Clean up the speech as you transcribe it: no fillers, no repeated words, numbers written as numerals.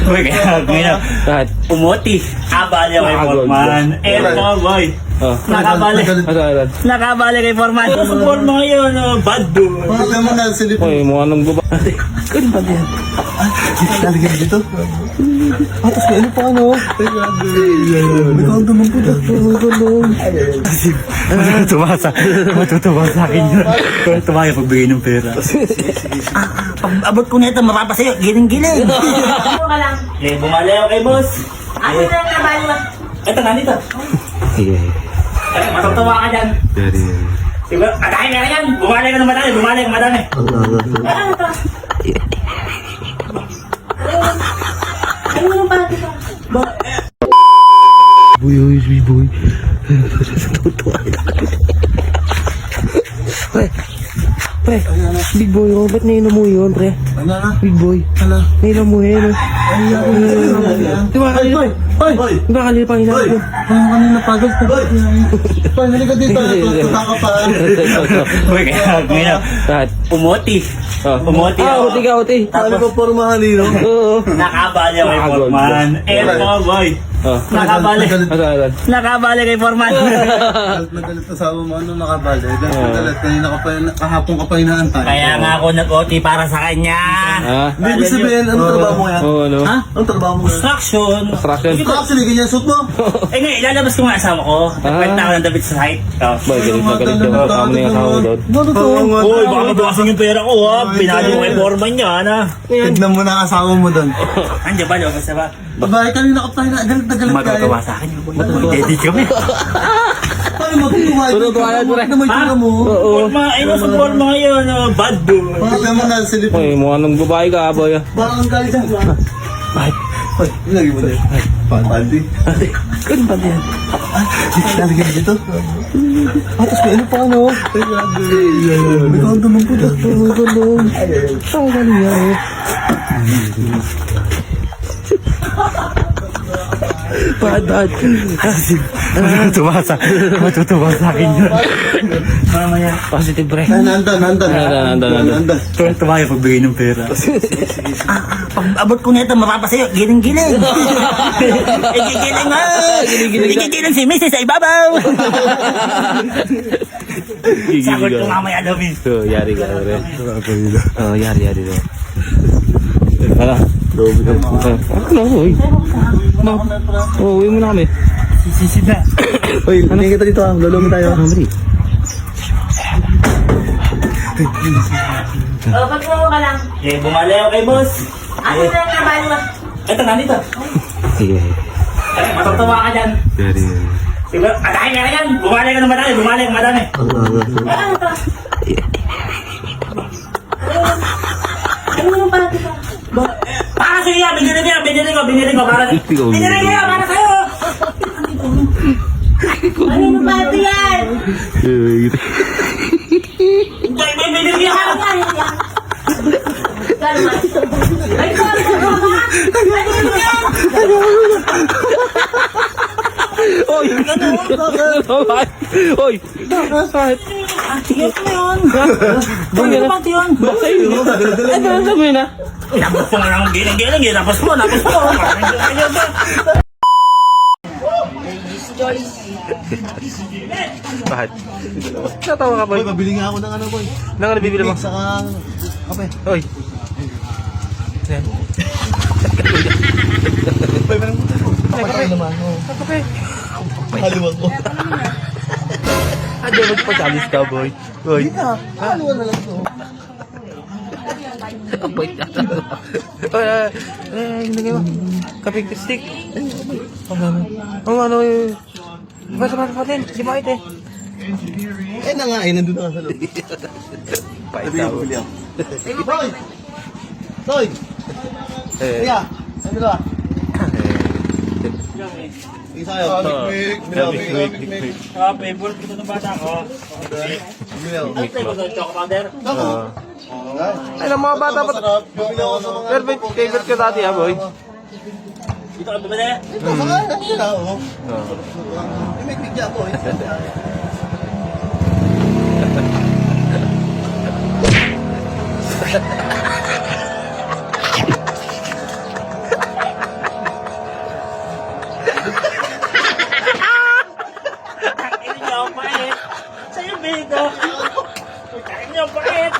Boy, kaya ngayon, umuti. Abali kay Foreman. Eto, boy. Nakabali. Nakabali kay Foreman. Sa Foreman ngayon, bad boy. Bakit naman nakasilip? Uy, mukha nang baba. Ano ba yan? Lalagyan dito? Tapos may ano pa ano? May kondom ang puta. Tumasa. Matutuwa sa akin yun. Tumaya pagbigay ng pera. Pag abot ko nito, mapapasayo. Giling-giling. Ano ka lang? Bumali ako kay boss. Ano na nabali mo? Ito nga dito. Matutuwa ka dyan. Diba? Madami ka yan. Bumali ka ng madami. Bumali ka madami. Ano to? Ano yung pati ko? Boy. Tutuwa na. Pre, big boy, oh, ba't nainom mo yun, pre? Ano na? Big boy, Ano? nainom mo yun, oh. Di ba kanina? Hoy! Di ba kanina pang hinahal ko? Kanina pagod. Hoy, halika dito. Tuta ka pa. Boy, kaya ngayon, umuti. Umuti ako. Uti. Ano ko pormahan nino? Oo. Nakabali ako kay Foreman. Eto, boy. Nakabali. Nakabali kay Foreman. Nagalit na sa mo ano nakabali. Nagalit kanina ka pa kahapon ka pa inaantay. Kaya nga ako nag-OT para sa kanya. Hindi ibig sabihin, ano trabaho mo yan? Oo, ano? Ha? Anong trabaho mo? Construction. Construction. Actually, ganyan suit mo. Eh ngayon, ilalabas ko nga asawa ko. Nagkwenta ako ng damit sa site. Boy, galit na galit yung kasama na yung asawa mo doon. Ano to? Uy, baka mabawasan yung pera ko ha. Pinalo mo kay Foreman yan ha. Tignan mo na ang asawa mo doon. Andiyan ba? Lumabas na ba? Babae, kanina ka pa galit na galit Matutuwa sa akin. Daddy kami. Paano matutuwa? Matutuwa yan, pre. Na may tura mo. Foreman, ay nasa Foreman ngayon. Bad boy. Bakit naman nakasilip? Uy, mukha nang babae ka, boy. Bakit ang galit dyan? Hoy, ilagay mo na yun. Pandi. Ano ba yan? Lalagyan dito. Tapos may ano pa ano? May kondom ang puta. May kondom. Saan ka niya, eh? Bad. Tumasa. Matutuwa sa akin yun. Mamaya. Positive, pre. Nandun. Tumaya pagbigay ng pera. Pag abot ko nito, mapapasayo. Giling-giling. Giling mo. Giling si Mrs. sa ibabaw. Sagot ko mamaya daw, Miss. So, yari ka, pre. Oo, yari daw. Hala. Ano, uy. Uwi mo na kami. Sisid na. Hoy, tingin kita dito ah. Lolo mo tayo. Mari. Pag mo ka lang. Bumali ako kay boss. Ano na nabali mo? Ito nga dito. Sige. Matutuwa ka dyan. Diba? Madami ka yan. Bumali ka ng madami. Bumali ka madami. Ano to? Ano yung pati ko? Para sa'yo yan. Binili ko. Binili ko yan. Para sa'yo. Ano yung pati yan? May binili ko yan. Ay, sorry ka ba? Ano yung yan? Oy! Oy! Bakit? Tigil mo yun. Bakit? Bakit yun? Bakit? Ano ang sabihin na? Tapos mo nga ng giling-giling. Tapos mo. Bakit? Natawa ka, boy. Hoy, mabili nga ako ng ano boy. Nang nabibili mo? Saka kape. Oy! Hoy, meron mo tayo. Kapatay naman. Kape! Haliwag ko. Ano magpagalis ka, boy? Boy! Hindi na. Haliwag na lang to. Boy! Nilagay mo. Kape stick. Ang ano eh. Basta din. Di ba ito eh? Eh na nga, eh, nandun na nga sa loob. Pait Sabi ako. ko, bili ako. Toy! Toy! Kaya, ano ka? Isa kayo. Mikmik. Favorite ko ng bata ko. Bumili ako. Ano tayo ba? Choco powder? Ako. Ay, ng mga bata pa. Bumili ako sa mga... Favorite ko dati ha, boy. Dito ka bumili? Ito, saka, ano na ako? May mikmik niya ako. Ang ina niyo, pait. Sa'yo, Bigo. Ang ina niyo, pait.